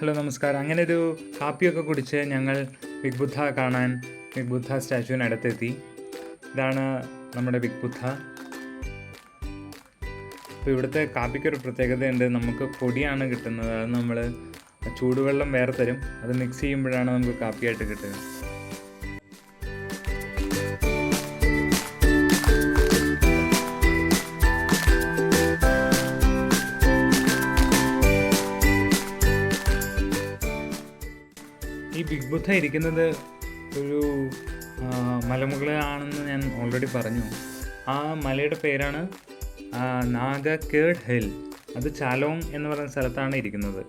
Hello നമസ്കാരം. അങ്ങനെ ഒരു കാപ്പിയൊക്കെ കുടിച്ച് ഞങ്ങൾ ബിഗ് ബുദ്ധ കാണാൻ ബിഗ് ബുദ്ധ സ്റ്റാച്ചുവിനടുത്തെത്തി. ഇതാണ് നമ്മുടെ ബിഗ് ബുദ്ധ. അപ്പോൾ ഇവിടുത്തെ കാപ്പിക്കൊരു പ്രത്യേകതയുണ്ട്. നമുക്ക് പൊടിയാണ് കിട്ടുന്നത്. അത് നമ്മൾ ചൂടുവെള്ളം വേറെ തരും. അത് മിക്സ് ചെയ്യുമ്പോഴാണ് നമുക്ക് കാപ്പിയായിട്ട് കിട്ടുക. ഈ ബിഗ് ബുദ്ധ ഇരിക്കുന്നത് ഒരു മലമുകളിലാണെന്ന് ഞാൻ ഓൾറെഡി പറഞ്ഞു. ആ മലയുടെ പേരാണ് നാഗക്കേഡ് ഹിൽ. അത് ചാലോങ് എന്ന് പറയുന്ന സ്ഥലത്താണ് ഇരിക്കുന്നത്.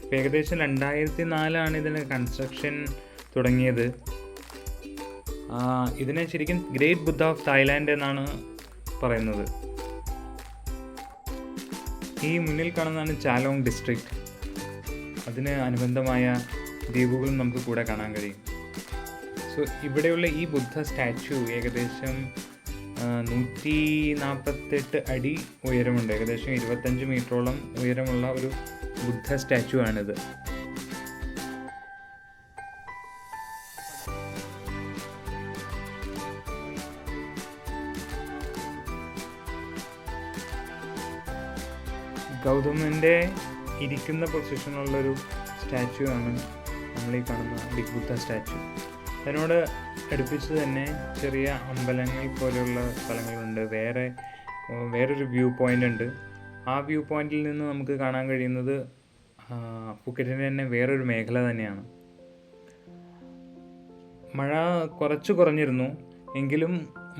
ഇപ്പോൾ ഏകദേശം 2004 ഇതിന് കൺസ്ട്രക്ഷൻ തുടങ്ങിയത്. ഇതിനെ ശരിക്കും ഗ്രേറ്റ് ബുദ്ധ ഓഫ് തായ്ലാൻഡ് എന്നാണ് പറയുന്നത്. ഈ മുന്നിൽ കാണുന്നതാണ് ചാലോങ് ഡിസ്ട്രിക്റ്റ്. അതിന് അനുബന്ധമായ ദ്വീപുകളും നമുക്ക് കൂടെ കാണാൻ കഴിയും. സോ ഇവിടെയുള്ള ഈ ബുദ്ധ സ്റ്റാച്ചു ഏകദേശം 148 അടി ഉയരമുണ്ട്. ഏകദേശം 25 മീറ്ററോളം ഉയരമുള്ള ഒരു ബുദ്ധ സ്റ്റാച്ചു ആണിത്. ഗൗതമൻ്റെ ഇരിക്കുന്ന പൊസിഷനുള്ളൊരു സ്റ്റാച്ചു ആണ് നമ്മളീ കാണുന്ന ബിഗ് ബുദ്ധ സ്റ്റാച്ചു. അതിനോട് അടുപ്പിച്ച് തന്നെ ചെറിയ അമ്പലങ്ങൾ പോലെയുള്ള സ്ഥലങ്ങളുണ്ട്. വേറൊരു വ്യൂ പോയിൻ്റ് ഉണ്ട്. ആ വ്യൂ പോയിന്റിൽ നിന്ന് നമുക്ക് കാണാൻ കഴിയുന്നത് ഫുക്കറ്റിൻ്റെ തന്നെ വേറൊരു മേഖല തന്നെയാണ്. മഴ കുറച്ച് കുറഞ്ഞിരുന്നു, എങ്കിലും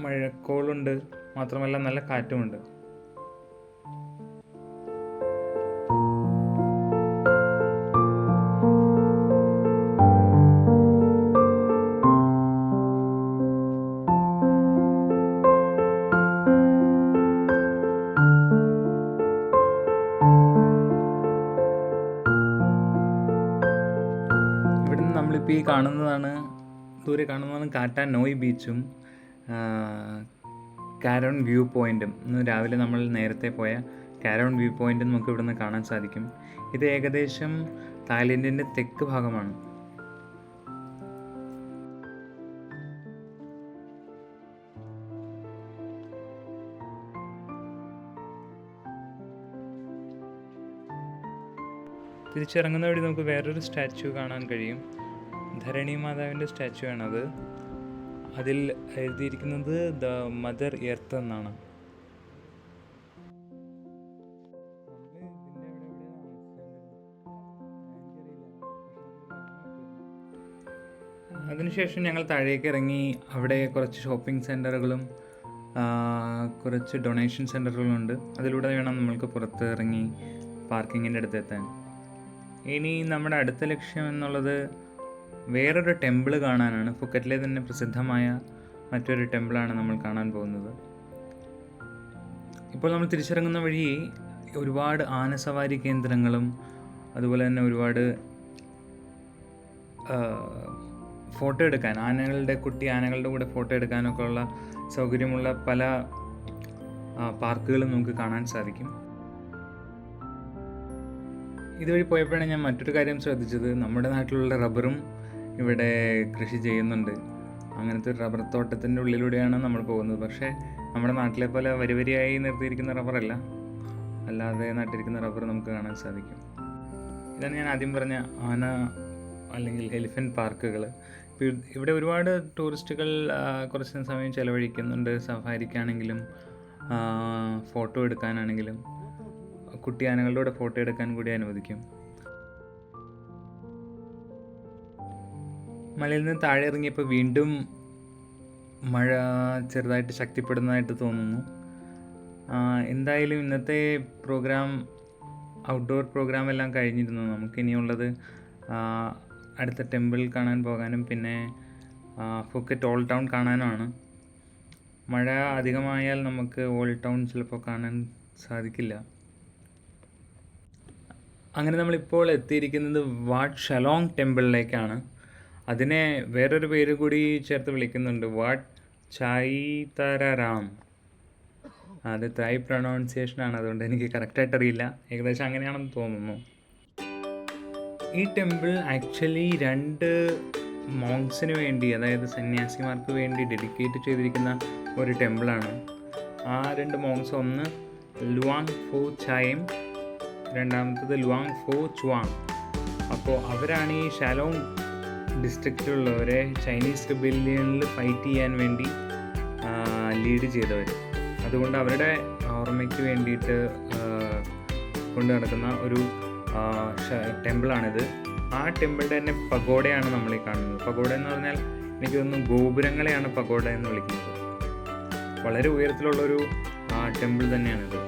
മഴക്കോളുണ്ട്. മാത്രമല്ല നല്ല കാറ്റുമുണ്ട്. നമ്മളിപ്പോൾ ദൂരെ കാണുന്നതാണ് കാറ്റാ നോയ് ബീച്ചും കാരോൺ വ്യൂ പോയിൻറ്റും. ഇന്ന് രാവിലെ നമ്മൾ നേരത്തെ പോയ കാരോൺ വ്യൂ പോയിൻറ്റും നമുക്ക് ഇവിടുന്ന് കാണാൻ സാധിക്കും. ഇത് ഏകദേശം തായ്ലൻഡിൻ്റെ തെക്ക് ഭാഗമാണ്. തിരിച്ചിറങ്ങുന്ന വഴി നമുക്ക് വേറൊരു സ്റ്റാച്ചു കാണാൻ കഴിയും. ധരണി മാതാവിൻ്റെ സ്റ്റാച്ചു ആണത്. അതിൽ എഴുതിയിരിക്കുന്നത് ദ മദർ എർത്ത് എന്നാണ്. അതിനുശേഷം ഞങ്ങൾ താഴേക്ക് ഇറങ്ങി. അവിടെ കുറച്ച് ഷോപ്പിംഗ് സെൻറ്ററുകളും കുറച്ച് ഡൊണേഷൻ സെൻറ്ററുകളുണ്ട്. അതിലൂടെ വേണം നമ്മൾക്ക് പുറത്ത് ഇറങ്ങി പാർക്കിങ്ങിൻ്റെ അടുത്ത് എത്താൻ. ഇനി നമ്മുടെ അടുത്ത ലക്ഷ്യം എന്നുള്ളത് വേറൊരു ടെമ്പിൾ കാണാനാണ്. ഫുക്കറ്റിലെ തന്നെ പ്രസിദ്ധമായ മറ്റൊരു ടെമ്പിളാണ് നമ്മൾ കാണാൻ പോകുന്നത്. ഇപ്പോൾ നമ്മൾ തിരിച്ചിറങ്ങുന്ന വഴി ഒരുപാട് ആനസവാരി കേന്ദ്രങ്ങളും അതുപോലെ തന്നെ ഒരുപാട് ഫോട്ടോ എടുക്കാൻ, കുട്ടി ആനകളുടെ കൂടെ ഫോട്ടോ എടുക്കാനൊക്കെ ഉള്ള സൗകര്യമുള്ള പല പാർക്കുകളും നമുക്ക് കാണാൻ സാധിക്കും. ഇതുവഴി പോയപ്പോഴാണ് ഞാൻ മറ്റൊരു കാര്യം ശ്രദ്ധിച്ചത്. നമ്മുടെ നാട്ടിലുള്ള റബ്ബറും ഇവിടെ കൃഷി ചെയ്യുന്നുണ്ട്. അങ്ങനത്തെ ഒരു റബ്ബർ തോട്ടത്തിൻ്റെ ഉള്ളിലൂടെയാണ് നമ്മൾ പോകുന്നത്. പക്ഷേ നമ്മുടെ നാട്ടിലെ പോലെ വരിവരിയായി നിർത്തിയിരിക്കുന്ന റബ്ബറല്ല, അല്ലാതെ നട്ടിരിക്കുന്ന റബ്ബർ നമുക്ക് കാണാൻ സാധിക്കും. ഇതാണ് ഞാൻ ആദ്യം പറഞ്ഞ ആന അല്ലെങ്കിൽ എലിഫൻറ്റ് പാർക്കുകൾ. ഇവിടെ ഒരുപാട് ടൂറിസ്റ്റുകൾ കുറച്ച് സമയം ചിലവഴിക്കുന്നുണ്ട്. സഫാരിക്കാണെങ്കിലും ഫോട്ടോ എടുക്കാനാണെങ്കിലും കുട്ടി ആനകളുടെ കൂടെ ഫോട്ടോ എടുക്കാൻ കൂടി അനുവദിക്കും. മലയിൽ നിന്ന് താഴെ ഇറങ്ങിയപ്പോൾ വീണ്ടും മഴ ചെറുതായിട്ട് ശക്തിപ്പെടുന്നതായിട്ട് തോന്നുന്നു. എന്തായാലും ഇന്നത്തെ ഔട്ട്ഡോർ പ്രോഗ്രാം എല്ലാം കഴിഞ്ഞിരുന്നു. നമുക്കിനിയുള്ളത് അടുത്ത ടെമ്പിൾ കാണാൻ പോകാനും പിന്നെ ഫുക്കറ്റ് ഓൾഡ് ടൗൺ കാണാനുമാണ്. മഴ അധികമായാൽ നമുക്ക് ഓൾഡ് ടൗൺ ചിലപ്പോൾ കാണാൻ സാധിക്കില്ല. അങ്ങനെ നമ്മളിപ്പോൾ എത്തിയിരിക്കുന്നത് വാട്ട് ഷലോങ് ടെമ്പിളിലേക്കാണ്. അതിനെ വേറൊരു പേര് കൂടി ചേർത്ത് വിളിക്കുന്നുണ്ട്, വാട്ട് ചൈതരാം. അത് തായ് പ്രൊണൗൺസിയേഷനാണ്, അതുകൊണ്ട് എനിക്ക് കറക്റ്റായിട്ട് അറിയില്ല. ഏകദേശം അങ്ങനെയാണെന്ന് തോന്നുന്നു. ഈ ടെമ്പിൾ ആക്ച്വലി 2 മോങ്സിന് വേണ്ടി, അതായത് സന്യാസിമാർക്ക് വേണ്ടി ഡെഡിക്കേറ്റ് ചെയ്തിരിക്കുന്ന ഒരു ടെമ്പിളാണ്. ആ 2 മോങ്സ്, ഒന്ന് ലുവാങ് ഫോ ചായം, രണ്ടാമത്തത് ലുവാങ് ഫോ ചുവാങ്. അപ്പോൾ അവരാണ് ഈ ഷാലോങ് ഡിസ്ട്രിക്റ്റിലുള്ളവരെ ചൈനീസ് റിബല്യനിൽ ഫൈറ്റ് ചെയ്യാൻ വേണ്ടി ലീഡ് ചെയ്തവർ. അതുകൊണ്ട് അവരുടെ ഓർമ്മയ്ക്ക് വേണ്ടിയിട്ട് കൊണ്ട് നടക്കുന്ന ഒരു ടെമ്പിളാണിത്. ആ ടെമ്പിളിൻ്റെ തന്നെ പഗോഡയാണ് നമ്മൾ ഈ കാണുന്നത്. പഗോഡ എന്ന് പറഞ്ഞാൽ എനിക്ക് തോന്നുന്നു ഗോപുരങ്ങളെയാണ് പഗോഡ എന്ന് വിളിക്കുന്നത്. വളരെ ഉയരത്തിലുള്ളൊരു ടെമ്പിൾ തന്നെയാണിത്.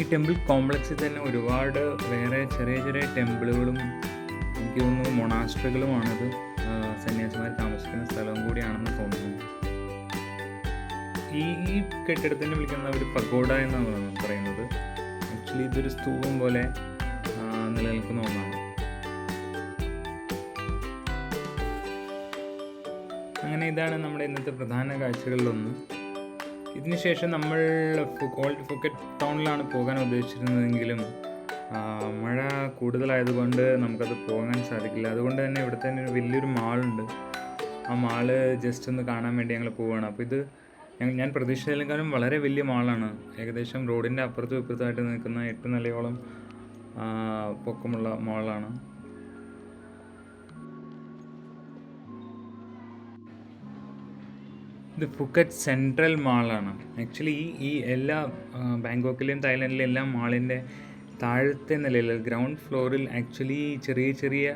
ഈ ടെമ്പിൾ കോംപ്ലക്സിൽ തന്നെ ഒരുപാട് വേറെ ചെറിയ ചെറിയ ടെമ്പിളുകളും എനിക്ക് തോന്നുന്നു മൊണാസ്ട്രികളുമാണത്. സന്യാസിമാർ താമസിക്കുന്ന സ്ഥലവും കൂടിയാണെന്ന് തോന്നുന്നു. ഈ കെട്ടിടത്തിനെ വിളിക്കുന്ന ഒരു പഗോഡ എന്നാണ് പറയുന്നത്. ആക്ച്വലി ഇതൊരു സ്തൂപം പോലെ നിലനിൽക്കുന്ന ഒന്നാണ്. അങ്ങനെ ഇതാണ് നമ്മുടെ ഇന്നത്തെ പ്രധാന കാഴ്ചകളിലൊന്ന്. ഇതിനുശേഷം നമ്മൾ ഓൾഡ് ഫുക്കറ്റ് ടൗണിലാണ് പോകാൻ ഉദ്ദേശിച്ചിരുന്നതെങ്കിലും മഴ കൂടുതലായതുകൊണ്ട് നമുക്കത് പോകാൻ സാധിക്കില്ല. അതുകൊണ്ട് തന്നെ ഇവിടെ തന്നെ വലിയൊരു മാളുണ്ട്. ആ മാള് ജസ്റ്റ് ഒന്ന് കാണാൻ വേണ്ടി ഞങ്ങൾ പോവുകയാണ്. അപ്പോൾ ഇത് ഞാൻ പ്രതീക്ഷിച്ചതിനേക്കാളും വളരെ വലിയ മാളാണ്. ഏകദേശം റോഡിൻ്റെ അപ്പുറത്തും ഇപ്പുറത്തായിട്ട് നിൽക്കുന്ന 8 നിലയോളം പൊക്കമുള്ള മാളാണ്. ഇത് ഫുക്കറ്റ് സെൻട്രൽ മാളാണ്. ആക്ച്വലി ഈ എല്ലാ ബാങ്കോക്കിലെയും തായ്ലൻഡിലെയും എല്ലാ മാളിൻ്റെ താഴത്തെ നിലയിൽ ഗ്രൗണ്ട് ഫ്ലോറിൽ ആക്ച്വലി ചെറിയ ചെറിയ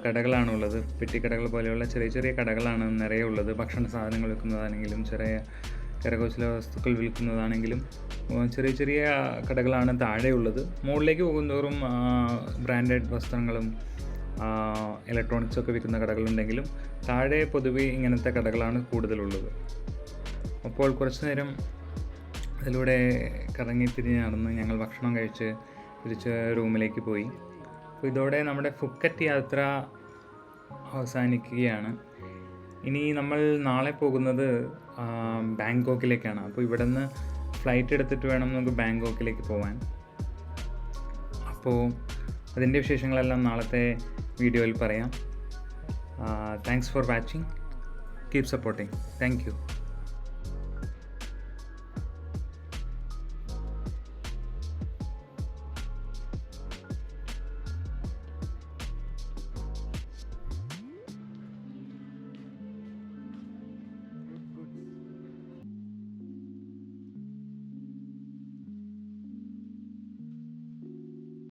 കടകളാണുള്ളത്. പെട്ടിക്കടകൾ പോലെയുള്ള ചെറിയ ചെറിയ കടകളാണ് നിറയെ ഉള്ളത്. ഭക്ഷണ സാധനങ്ങൾ വിൽക്കുന്നതാണെങ്കിലും ചെറിയ കരകൗശല വസ്തുക്കൾ വിൽക്കുന്നതാണെങ്കിലും ചെറിയ ചെറിയ കടകളാണ് താഴെയുള്ളത്. മുകളിലേക്ക് പോകുന്തോറും ബ്രാൻഡഡ് വസ്ത്രങ്ങളും ഇലക്ട്രോണിക്സൊക്കെ വിൽക്കുന്ന കടകളുണ്ടെങ്കിലും താഴെ പൊതുവെ ഇങ്ങനത്തെ കടകളാണ് കൂടുതലുള്ളത്. അപ്പോൾ കുറച്ച് നേരം അതിലൂടെ കറങ്ങി തിരിഞ്ഞ് നടന്ന് ഞങ്ങൾ ഭക്ഷണം കഴിച്ച് തിരിച്ച് റൂമിലേക്ക് പോയി. അപ്പോൾ ഇതോടെ നമ്മുടെ ഫുക്കറ്റ് യാത്ര അവസാനിക്കുകയാണ്. ഇനി നമ്മൾ നാളെ പോകുന്നത് ബാങ്കോക്കിലേക്കാണ്. അപ്പോൾ ഇവിടെ നിന്ന് ഫ്ലൈറ്റ് എടുത്തിട്ട് വേണം നമുക്ക് ബാങ്കോക്കിലേക്ക് പോകാൻ. അപ്പോൾ അതിൻ്റെ വിശേഷങ്ങളെല്ലാം നാളത്തെ വീഡിയോയിൽ പറയാം. Thanks for watching. Keep supporting. Thank you.